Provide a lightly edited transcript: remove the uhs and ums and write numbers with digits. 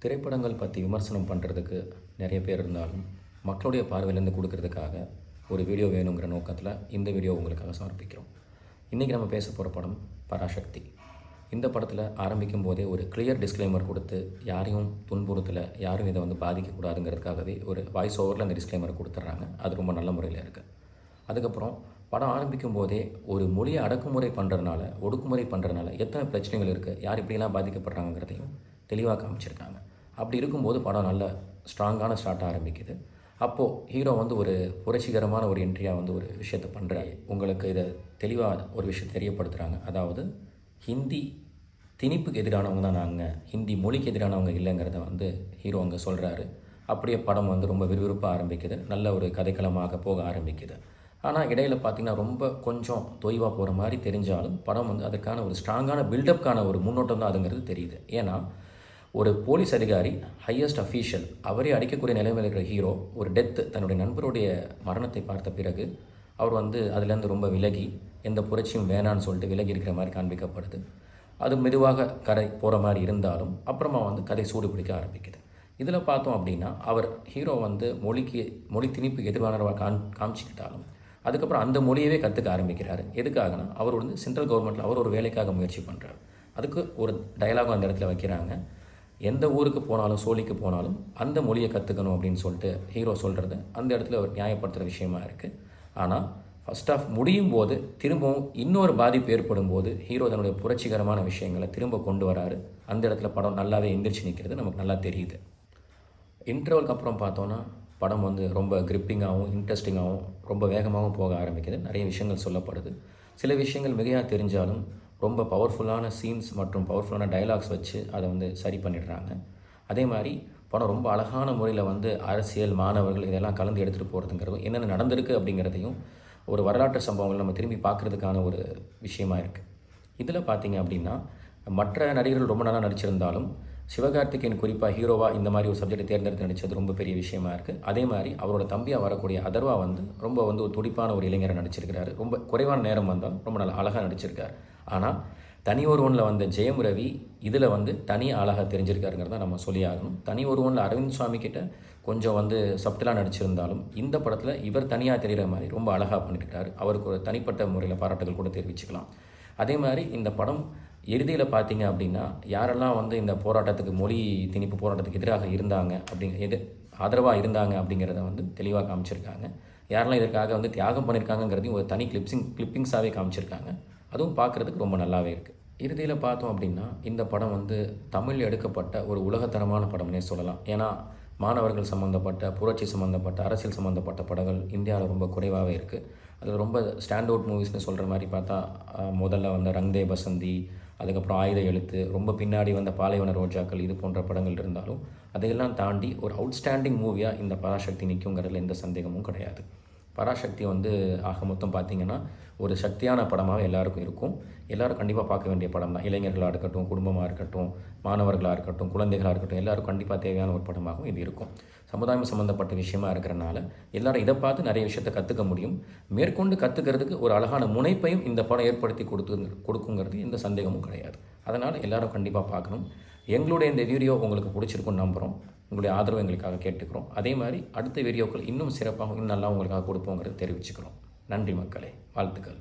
திரைப்படங்கள் பற்றி விமர்சனம் பண்ணுறதுக்கு நிறைய பேர் இருந்தாலும் மக்களுடைய பார்வையிலேருந்து கொடுக்கறதுக்காக ஒரு வீடியோ வேணுங்கிற நோக்கத்தில் இந்த வீடியோ உங்களுக்காக சமர்ப்பிக்கிறோம். இன்றைக்கி நம்ம பேச போகிற படம் பராசக்தி. இந்த படத்தில் ஆரம்பிக்கும் போதே ஒரு கிளியர் டிஸ்க்ளைமர் கொடுத்து யாரையும் துன்புறுத்தலை, யாரும் இதை பாதிக்கக்கூடாதுங்கிறதுக்காகவே ஒரு வாய்ஸ் ஓவரில் அந்த டிஸ்க்ளைமரை கொடுத்துட்றாங்க. அது ரொம்ப நல்ல முறையில் இருக்குது. அதுக்கப்புறம் படம் ஆரம்பிக்கும் போதே ஒரு மொழியை அடக்குமுறை பண்ணுறதுனால, ஒடுக்குமுறை பண்ணுறதுனால எத்தனை பிரச்சனைகள் இருக்குது, யார் இப்படிலாம் பாதிக்கப்படுறாங்கிறதையும் தெளிவாக காமிச்சிருக்காங்க. அப்படி இருக்கும்போது படம் நல்ல ஸ்ட்ராங்கான ஸ்டார்ட் ஆரம்பிக்குது. அப்போது ஹீரோ ஒரு புரட்சிகரமான ஒரு என்ட்ரியாக ஒரு விஷயத்தை பண்ணுறாரு. உங்களுக்கு இதை தெளிவாக ஒரு விஷயம் தெரியப்படுத்துகிறாங்க. அதாவது ஹிந்தி திணிப்புக்கு எதிரானவங்க தான் நாங்கள், ஹிந்தி மொழிக்கு எதிரானவங்க இல்லைங்கிறத ஹீரோ அங்கே சொல்கிறாரு. அப்படியே படம் ரொம்ப விறுவிறுப்பாக ஆரம்பிக்குது. நல்ல ஒரு கதைக்களமாக போக ஆரம்பிக்குது. ஆனால் இடையில் பார்த்திங்கன்னா ரொம்ப கொஞ்சம் தொய்வாக போகிற மாதிரி தெரிஞ்சாலும் படம் அதுக்கான ஒரு ஸ்ட்ராங்கான பில்டப்கான ஒரு முன்னோட்டம் தான் அதுங்கிறது தெரியுது. ஏன்னா ஒரு போலீஸ் அதிகாரி, ஹையஸ்ட் அஃபீஷியல், அவரே அடிக்கக்கூடிய நிலைமையில் இருக்கிற ஹீரோ ஒரு டெத்து, தன்னுடைய நண்பருடைய மரணத்தை பார்த்த பிறகு அவர் அதுலேருந்து ரொம்ப விலகி எந்த புரட்சியும் வேணான்னு சொல்லிட்டு விலகி இருக்கிற மாதிரி காண்பிக்கப்படுது. அது மெதுவாக கரை போகிற மாதிரி இருந்தாலும் அப்புறமா கதை சூடு பிடிக்க ஆரம்பிக்குது. இதில் பார்த்தோம் அப்படின்னா அவர் ஹீரோ மொழி திணிப்புக்கு எதிர்வானவராக காமிச்சிக்கிட்டாலும் அதுக்கப்புறம் அந்த மொழியவே கற்றுக்க ஆரம்பிக்கிறாரு. எதுக்காகனா அவர் சென்ட்ரல் கவர்மெண்ட்டில் அவர் ஒரு வேலைக்காக முயற்சி பண்ணுறாரு. அதுக்கு ஒரு டயலாகும் அந்த இடத்துல வைக்கிறாங்க. எந்த ஊருக்கு போனாலும், சோழிக்கு போனாலும் அந்த மொழியை கற்றுக்கணும் அப்படின்னு சொல்லிட்டு ஹீரோ சொல்கிறது அந்த இடத்துல ஒரு நியாயப்படுத்துகிற விஷயமா இருக்குது. ஆனால் ஃபஸ்ட் ஆஃப் முடியும் போது திரும்பவும் இன்னொரு பாதிப்பு ஏற்படும் போது ஹீரோ தன்னுடைய புரட்சிகரமான விஷயங்களை திரும்ப கொண்டு வராரு. அந்த இடத்துல படம் நல்லாவே எந்திரிச்சு நிற்கிறது நமக்கு நல்லா தெரியுது. இன்டர்வலுக்கு அப்புறம் பார்த்தோன்னா படம் ரொம்ப கிரிப்பிங்காகவும் இன்ட்ரெஸ்டிங்காகவும் ரொம்ப வேகமாகவும் போக ஆரம்பிக்குது. நிறைய விஷயங்கள் சொல்லப்படுது. சில விஷயங்கள் மிகையாக தெரிஞ்சாலும் ரொம்ப பவர்ஃபுல்லான சீன்ஸ் மற்றும் பவர்ஃபுல்லான டைலாக்ஸ் வச்சு அதை சரி பண்ணிடுறாங்க. அதே மாதிரி படம் ரொம்ப அழகான முறையில் அரசியல், மாணவர்கள் இதெல்லாம் கலந்து எடுத்துகிட்டு போகிறதுங்கிறதும் என்னென்ன நடந்திருக்கு அப்படிங்கிறதையும் ஒரு வரலாற்று சம்பவங்கள் நம்ம திரும்பி பார்க்குறதுக்கான ஒரு விஷயமா இருக்குது. இதில் பார்த்திங்க அப்படின்னா மற்ற நடிகர்கள் ரொம்ப நல்லா நடிச்சிருந்தாலும் சிவகார்த்திகேயன் குறிப்பாக ஹீரோவாக இந்த மாதிரி ஒரு சப்ஜெக்டை தேர்ந்தெடுத்து நடித்தது ரொம்ப பெரிய விஷயமா இருக்குது. அதே மாதிரி அவரோட தம்பியாக வரக்கூடிய அதர்வா ரொம்ப ஒரு துடிப்பான ஒரு இளைஞரை நடிச்சிருக்கிறாரு. ரொம்ப குறைவான நேரம் வந்தாலும் ரொம்ப நல்லா அழகாக நடிச்சிருக்காரு. ஆனால் தனி ஒருவனில் வந்த ஜெயம் ரவி இதில் தனி அழகாக தெரிஞ்சிருக்காருங்கிறத நம்ம சொல்லி ஆகணும். தனி ஒருவனில் அரவிந்த் சுவாமி கிட்ட கொஞ்சம் சப்டிலாக நடிச்சிருந்தாலும் இந்த படத்தில் இவர் தனியாக தெரிகிற மாதிரி ரொம்ப அழகாக பண்ணியிருக்காரு. அவருக்கு ஒரு தனிப்பட்ட முறையில் பாராட்டுகள் கூட தெரிவிச்சுக்கலாம். அதே மாதிரி இந்த படம் இறுதியில் பார்த்தீங்க அப்படின்னா யாரெல்லாம் இந்த போராட்டத்துக்கு, மொழி திணிப்பு போராட்டத்துக்கு எதிராக இருந்தாங்க ஆதரவாக இருந்தாங்க அப்படிங்கிறத தெளிவாக காமிச்சிருக்காங்க. யாரெல்லாம் இதற்காக தியாகம் பண்ணியிருக்காங்கிறதையும் ஒரு தனி கிளிப்பிங்ஸாகவே காமிச்சிருக்காங்க. அதுவும் பார்க்குறதுக்கு ரொம்ப நல்லாவே இருக்குது. இறுதியில் பார்த்தோம் அப்படின்னா இந்த படம் தமிழில் எடுக்கப்பட்ட ஒரு உலகத்தரமான படம்னே சொல்லலாம். ஏன்னா மாணவர்கள் சம்மந்தப்பட்ட, புரட்சி சம்மந்தப்பட்ட, அரசியல் சம்மந்தப்பட்ட படங்கள் இந்தியாவில் ரொம்ப குறைவாகவே இருக்குது. அது ரொம்ப ஸ்டாண்ட் அவுட் மூவிஸ்னு சொல்கிற மாதிரி பார்த்தா முதல்ல ரங் தே பசந்தி, அதுக்கப்புறம் ஆயுத எழுத்து, ரொம்ப பின்னாடி பாலைவன ரோஜாக்கள், இது போன்ற படங்கள் இருந்தாலும் அதையெல்லாம் தாண்டி ஒரு அவுட்ஸ்டாண்டிங் மூவியாக இந்த பராசக்தி நிற்குங்கிறதுல எந்த சந்தேகமும் கிடையாது. பராசக்தி ஆக மொத்தம் பார்த்திங்கன்னா ஒரு சக்தியான படமாக எல்லாருக்கும் இருக்கும். எல்லோரும் கண்டிப்பாக பார்க்க வேண்டிய படம் தான். இளைஞர்களாக இருக்கட்டும், குடும்பமாக இருக்கட்டும், மாணவர்களாக இருக்கட்டும், குழந்தைகளாக இருக்கட்டும், எல்லோரும் கண்டிப்பாக தேவையான ஒரு படமாகவும் இது இருக்கும். சமுதாயம் சம்மந்தப்பட்ட விஷயமா இருக்கிறனால எல்லோரும் இதை பார்த்து நிறைய விஷயத்தை கற்றுக்க முடியும். மேற்கொண்டு கற்றுக்கிறதுக்கு ஒரு அழகான முனைப்பையும் இந்த படம் ஏற்படுத்தி கொடுக்குங்கிறது எந்த சந்தேகமும் கிடையாது. அதனால் எல்லோரும் கண்டிப்பாக பார்க்கணும். எங்களுடைய இந்த வீடியோ உங்களுக்கு பிடிச்சிருக்குன்னு நம்புகிறோம். உங்களுடைய ஆதரவு எங்களுக்காக கேட்டுக்கிறோம். அதே மாதிரி அடுத்த வீடியோக்கள் இன்னும் சிறப்பாக, இன்னும் நல்லா உங்களுக்காக கொடுப்போங்கிறது தெரிவிச்சுக்கிறோம். நன்றி மக்களே, வாழ்த்துக்கள்.